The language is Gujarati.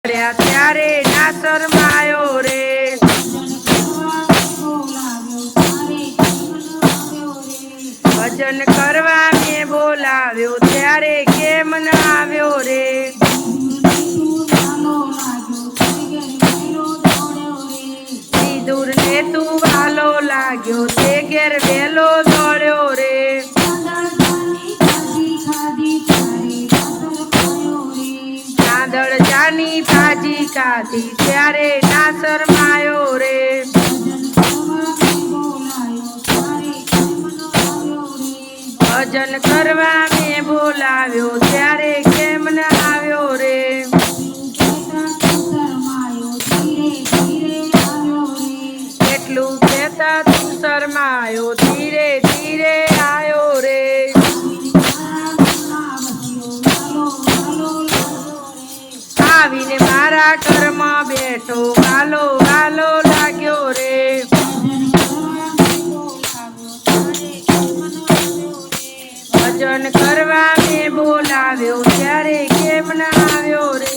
ત્યારે ના શરમાયો રે। ભજન કરવા મેં બોલાવ્યો ત્યારે કેમ ન આવ્યો રે। દૂર ને તું વાલો લાગ્યો તે ઘેર વેલો દોડ્યો રે। નાદળ જાની ભાજી ખાધી ત્યારે ના શરમાયો રે। ભજન કરવા મેં બોલાવ્યો ત્યારે કેમ ન આવ્યો રે। એટલું કહેતા તું શરમાયો ધીરે ધીરે આવ્યો રે। આવીને મારા ઘરમાં બેઠો વાલો વાલો લાગ્યો રે। ભજન કરવા મેં બોલાવ્યો ત્યારે કેમ ન આવ્યો રે।